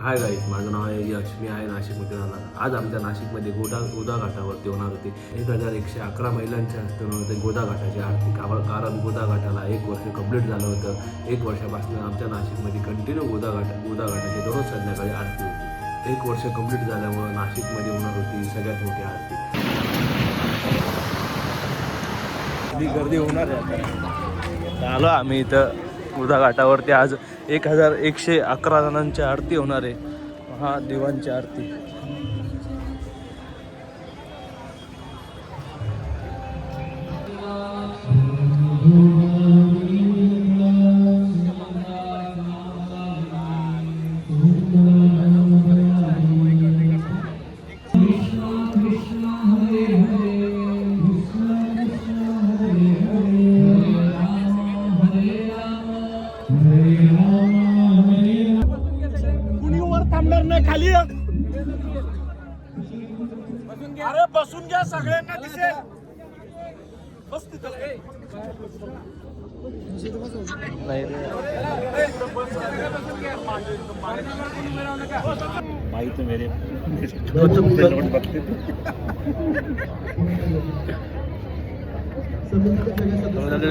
Hi guys, माझं नाव आहे यश. मी आहे नाशिकमध्ये राहणार. आज आमच्या नाशिकमध्ये गोदा घाटावरती होणार होती 1111 महिलांच्या हस्ते होणार होते गोदा घाटाची आरती. कारण गोदा घाटाला 1 वर्ष कंप्लीट झालं होतं. 1 वर्षापासून आमच्या नाशिकमध्ये कंटिन्यू गोदा घाटाची दररोज संध्याकाळी आरती होती. 1 वर्ष कंप्लीट झाल्यामुळं नाशिकमध्ये होणार होती सगळ्यात मोठी आरती. गर्दी होणार आहे. आलो आम्ही इथं गोदा घाटावरती. आज 1111 जणांची आरती होणार आहे. महादेवांची आरती. खाली अरे बसून घ्या, सगळ्यांना दिसेल. बस तिथं. भाई तो मेरे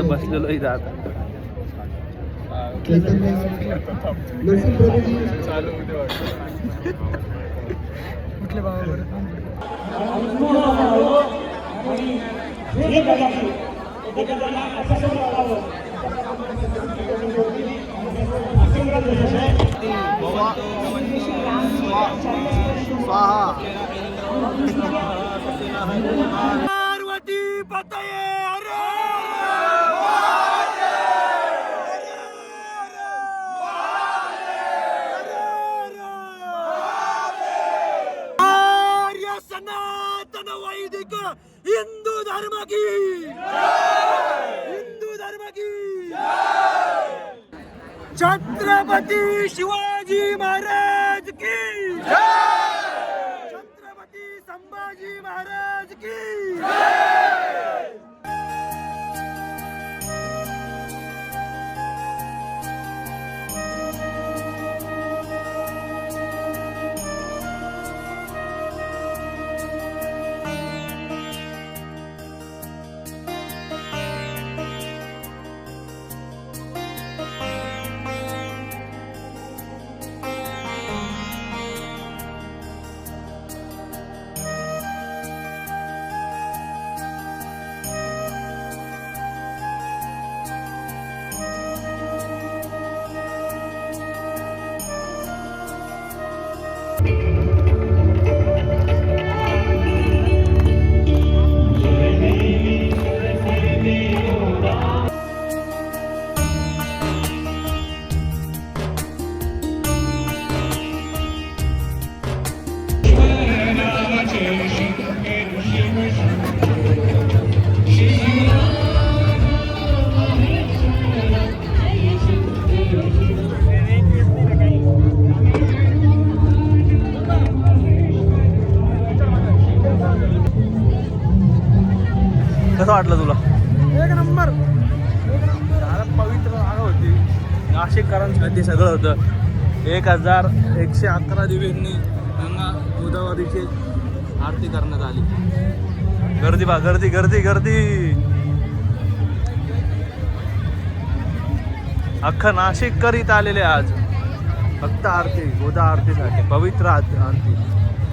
बसलेलो इथं आता. कुठले बाबा पार्वती पतये. सनातन वैदिक हिंदू धर्म की, हिंदू धर्म की. छत्रपती शिवाजी महाराज की, छत्रपती संभाजी महाराज की. कसं वाटलं तुला? एक नंबर. पवित्र जागा होती. नाशिककरांसाठी सगळं होतं. 1111 दिव्यांनी गंगा गोदावरीची आरती करण्यात आली. गर्दी बा, गर्दी गर्दी गर्दी. अख्खं नाशिक करीत आलेले आज फक्त आरती, गोदा आरतीसाठी. पवित्र आरती.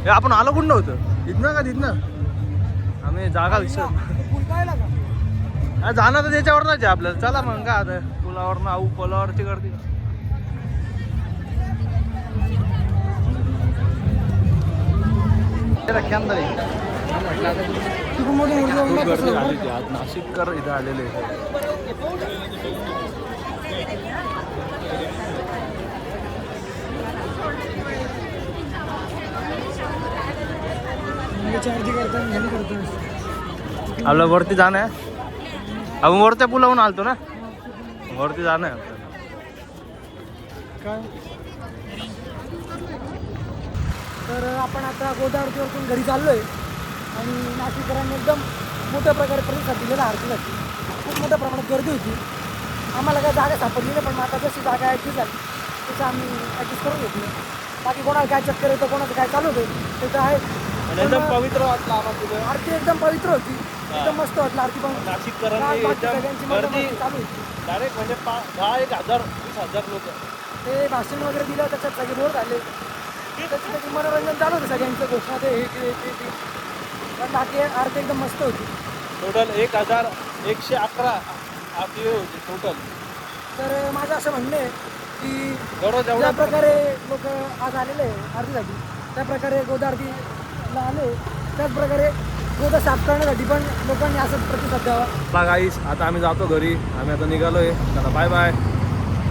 हे आपण आलो कुठं होतं? इथनं का तिथनं? आम्ही जागा जाणं तर त्याच्यावरच आहे आपल्याला. चला मग का आता पुलावरनं आऊ. पुलावरची गर्दी गर्दी आली होती आज. नाशिककर इथं आलेले. आपल्या वरती जाणं आहे. आपण वरच्या पुलावून आलतो ना, वरती जाणं आहे आपल्याला. काय तर आपण आता गोदावरीवरून घरी चाललोय आणि नाशिककरांनी एकदम मोठ्या प्रकारे प्रतिसाद दिलेला आरतीसाठी. खूप मोठ्या प्रमाणात गर्दी होती. आम्हाला काय जागा सापडली नाही, पण आता जशी जागा ॲडजस्ट झाली तसं आम्ही ॲडजस्ट करून घेतली. बाकी कोणाला काय चक्कर येतं कोणाचं काय चालू होतं ते तर आहे. आणि एकदम पवित्र वाटलं आम्हाला तिथं. आरती एकदम पवित्र होती, एकदम मस्त वाटलं आरती पण. नाशिककरांनी बाकी एकदम सगळ्यांची गर्दी मजा चालू होती. डायरेक्ट म्हणजे 10,000 20,000 लोक. ते भाषण वगैरे दिलं त्याच्यात सगळे बोर झाले. त्याची मनोरंजन चालू होतं सगळ्यांचं, घोषणा ते हे. पण बाकी आरती एकदम मस्त होती. टोटल 1,111 आरती होती टोटल. तर माझं असं म्हणणं आहे की जेवढं ज्या जेवढं प्रकारे लोक आज आलेले आहे आरतीसाठी, त्या प्रकारे गोदा आरतीला आले, त्याच प्रकारे गोदा साफ करण्यासाठी पण लोकांनी असं प्रतिसाद द्यावा. गाईस आता आम्ही जातो घरी, आम्ही आता निघालोय. चला बाय बाय.